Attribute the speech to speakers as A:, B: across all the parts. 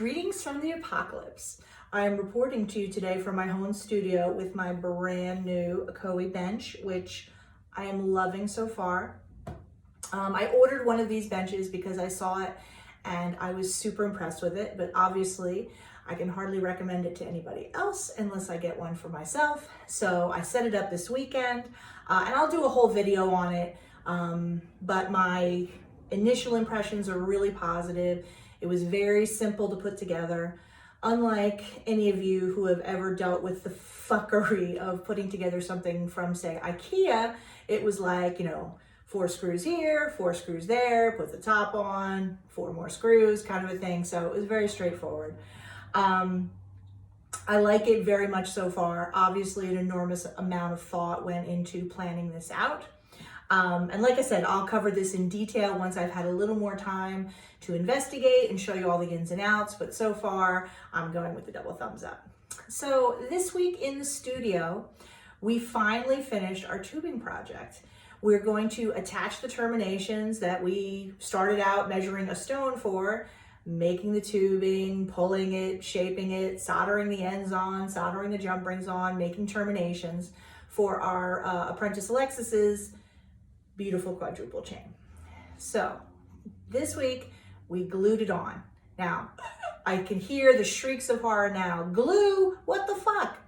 A: Greetings from the apocalypse. I am reporting to you today from my home studio with my brand new Akoi bench, which I am loving so far. I ordered one of these benches because I saw it and I was super impressed with it, but obviously I can hardly recommend it to anybody else unless I get one for myself. So I set it up this weekend and I'll do a whole video on it, but my initial impressions are really positive. It was very simple to put together. Unlike any of you who have ever dealt with the fuckery of putting together something from, say, IKEA, it was like, 4 screws here, 4 screws there, put the top on, 4 more screws, kind of a thing. So it was very straightforward. I like it very much so far. Obviously, an enormous amount of thought went into planning this out. And like I said, I'll cover this in detail once I've had a little more time to investigate and show you all the ins and outs. But so far, I'm going with the double thumbs up. So this week in the studio, we finally finished our tubing project. We're going to attach the terminations that we started out measuring a stone for, making the tubing, pulling it, shaping it, soldering the ends on, soldering the jump rings on, making terminations for our apprentice Alexis's beautiful quadruple chain. So this week we glued it on. Now I can hear the shrieks of horror now. Glue, what the fuck?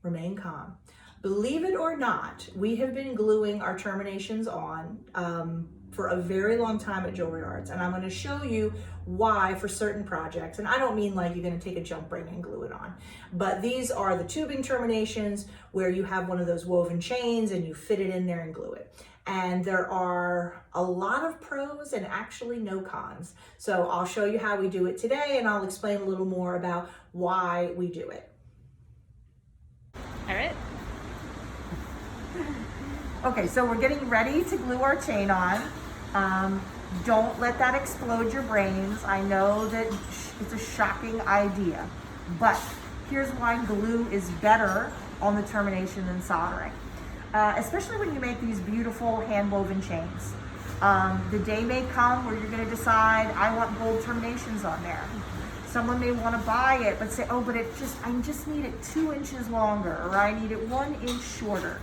A: Remain calm. Believe it or not, we have been gluing our terminations on for a very long time at Jewelry Arts, and I'm going to show you why for certain projects. And I don't mean like you're going to take a jump ring and glue it on, but these are the tubing terminations where you have one of those woven chains and you fit it in there and glue it. And there are a lot of pros and actually no cons. So I'll show you how we do it today, and I'll explain a little more about why we do it. All right. Okay, so we're getting ready to glue our chain on. Don't let that explode your brains. I know that it's a shocking idea, but here's why glue is better on the termination than soldering. Especially when you make these beautiful hand-woven chains. The day may come where you're gonna decide, I want gold terminations on there. Someone may wanna buy it, but say, oh, but I just need it 2 inches longer, or I need it 1 inch shorter.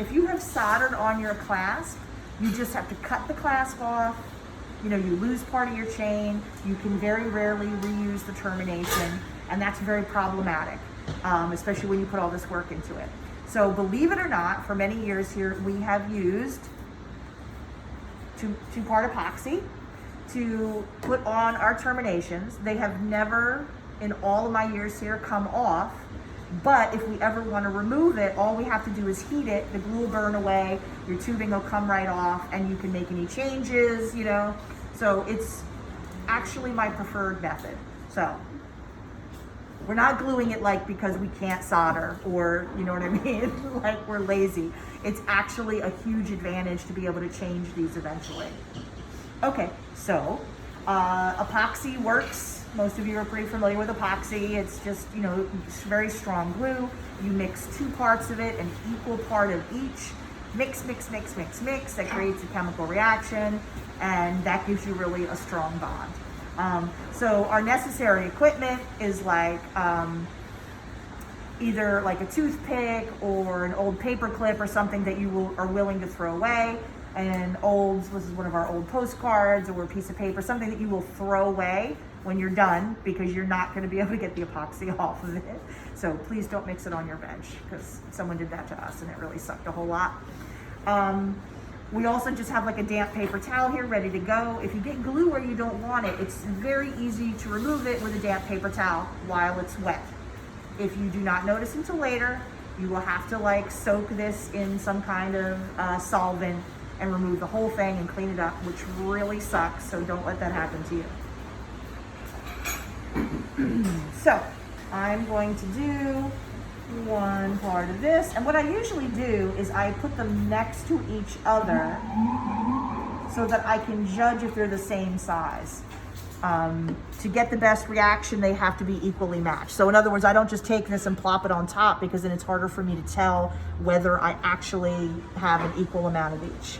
A: If you have soldered on your clasp, you just have to cut the clasp off. You lose part of your chain. You can very rarely reuse the termination, and that's very problematic, especially when you put all this work into it. So believe it or not, for many years here, we have used two-part epoxy to put on our terminations. They have never, in all of my years here, come off. But if we ever want to remove it, all we have to do is heat it, the glue will burn away, your tubing will come right off, and you can make any changes, So it's actually my preferred method. So we're not gluing it because we can't solder, or you know what I mean? Like we're lazy. It's actually a huge advantage to be able to change these eventually. Okay, so epoxy works. Most of you are pretty familiar with epoxy. It's just, very strong glue. You mix 2 parts of it, an equal part of each. Mix, mix, mix, mix, mix. That creates a chemical reaction, and that gives you really a strong bond. So our necessary equipment is like either like a toothpick or an old paper clip or something that you are willing to throw away. This is one of our old postcards or a piece of paper, something that you will throw away when you're done, because you're not going to be able to get the epoxy off of it. So please don't mix it on your bench, because someone did that to us and it really sucked a whole lot. We also just have like a damp paper towel here ready to go. If you get glue where you don't want it, it's very easy to remove it with a damp paper towel while it's wet. If you do not notice until later, you will have to soak this in some kind of solvent and remove the whole thing and clean it up, which really sucks. So don't let that happen to you. So I'm going to do one part of this, and what I usually do is I put them next to each other so that I can judge if they're the same size. To get the best reaction, they have to be equally matched. So in other words, I don't just take this and plop it on top, because then it's harder for me to tell whether I actually have an equal amount of each.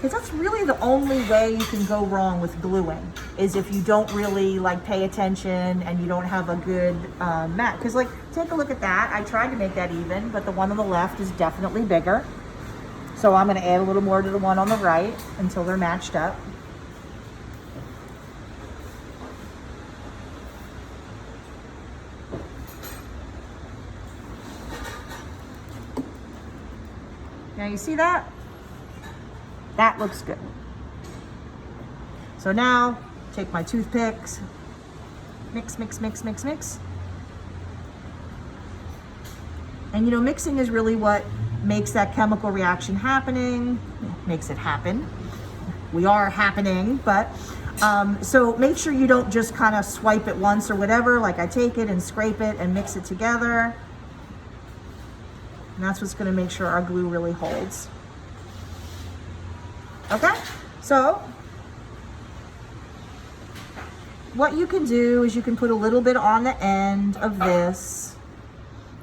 A: Because that's really the only way you can go wrong with gluing, is if you don't really like pay attention and you don't have a good mat. Because like, take a look at that. I tried to make that even, but the one on the left is definitely bigger. So I'm going to add a little more to the one on the right until they're matched up. Now you see that? That looks good. So now, take my toothpicks, mix, mix, mix, mix, mix. And you know, mixing is really what makes that chemical reaction happening, makes it happen. We are happening, but so make sure you don't just kind of swipe it once or whatever, like I take it and scrape it and mix it together. And that's what's gonna make sure our glue really holds. Okay, so what you can do is you can put a little bit on the end of this,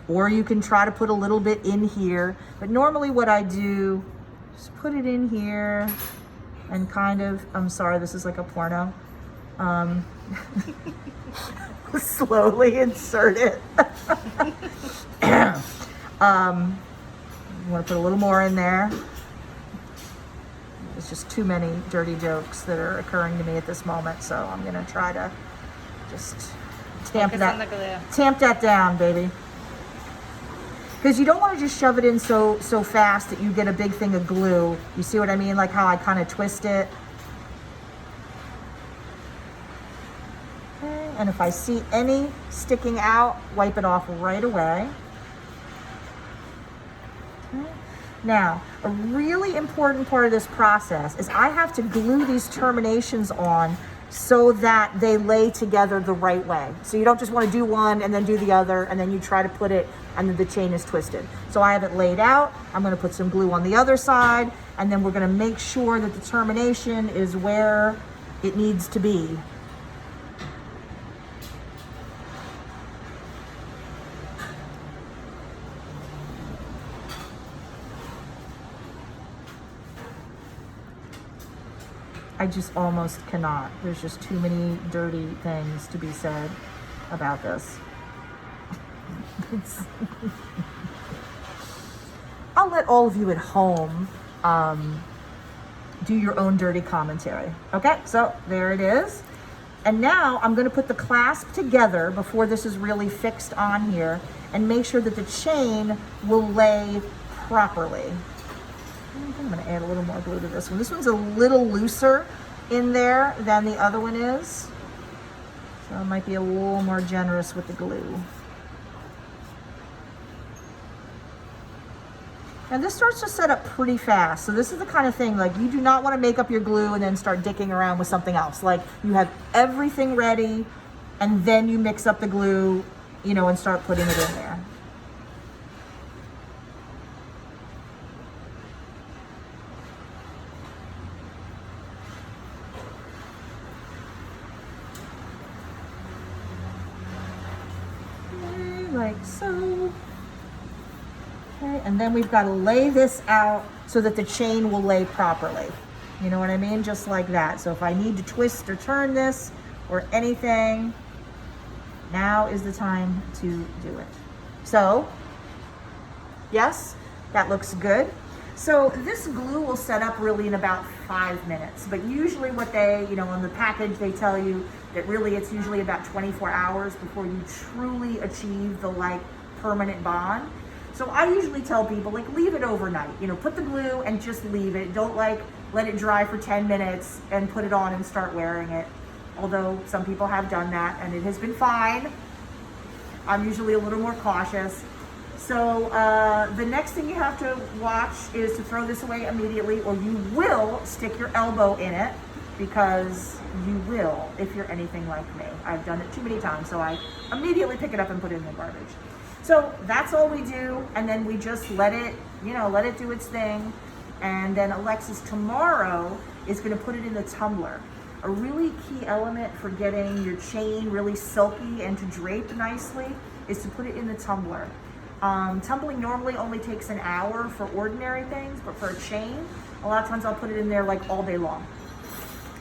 A: or you can try to put a little bit in here. But normally what I do is put it in here and kind of, I'm sorry, this is like a porno. Slowly insert it. I'm gonna put a little more in there. There's just too many dirty jokes that are occurring to me at this moment, so I'm gonna try to just tamp that down, baby. Because you don't want to just shove it in so fast that you get a big thing of glue. You see what I mean? Like how I kind of twist it. Okay. And if I see any sticking out, wipe it off right away. Okay. Now, a really important part of this process is I have to glue these terminations on so that they lay together the right way. So you don't just want to do one and then do the other and then you try to put it and then the chain is twisted. So I have it laid out. I'm going to put some glue on the other side and then we're going to make sure that the termination is where it needs to be. I just almost cannot. There's just too many dirty things to be said about this. I'll let all of you at home do your own dirty commentary. Okay, so there it is. And now I'm going to put the clasp together before this is really fixed on here and make sure that the chain will lay properly. I'm going to add a little more glue to this one. This one's a little looser in there than the other one is. So I might be a little more generous with the glue. And this starts to set up pretty fast. So this is the kind of thing, like you do not want to make up your glue and then start dicking around with something else. Like you have everything ready and then you mix up the glue, you know, and start putting it in there. Like so. Okay, and then we've got to lay this out so that the chain will lay properly. You know what I mean? Just like that. So if I need to twist or turn this or anything, now is the time to do it. So, yes, that looks good. So this glue will set up really in about 5 minutes, but usually what they, you know, on the package, they tell you that really it's usually about 24 hours before you truly achieve the like permanent bond. So I usually tell people like leave it overnight, you know, put the glue and just leave it. Don't like let it dry for 10 minutes and put it on and start wearing it. Although some people have done that and it has been fine. I'm usually a little more cautious. So the next thing you have to watch is to throw this away immediately or you will stick your elbow in it, because you will if you're anything like me. I've done it too many times, so I immediately pick it up and put it in the garbage. So that's all we do, and then we just let it, you know, let it do its thing. And then Alexis tomorrow is gonna put it in the tumbler. A really key element for getting your chain really silky and to drape nicely is to put it in the tumbler. Tumbling normally only takes an hour for ordinary things, but for a chain, a lot of times I'll put it in there like all day long,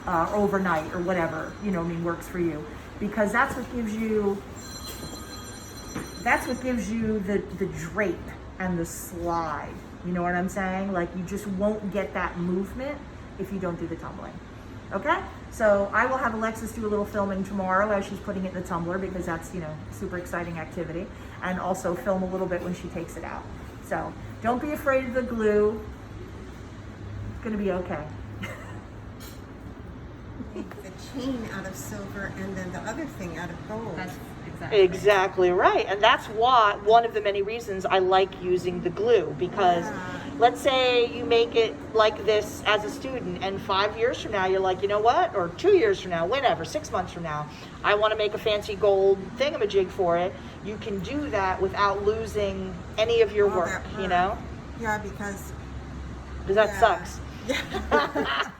A: overnight or whatever, you know, works for you, because that's what gives you the drape and the slide. You know what I'm saying? Like, you just won't get that movement if you don't do the tumbling. Okay? So I will have Alexis do a little filming tomorrow as she's putting it in the tumbler, because that's, you know, super exciting activity, and also film a little bit when she takes it out. So don't be afraid of the glue. It's gonna be okay.
B: Make the chain out of silver and then the other thing out of gold.
C: That's
A: Exactly right. And that's why, one of the many reasons I like using the glue, because let's say you make it like this as a student, and 5 years from now you're like, you know what, or 2 years from now, whatever, 6 months from now, I want to make a fancy gold thingamajig for it. You can do that without losing any of your work, you know?
B: Yeah, because
A: That sucks.
B: Yeah.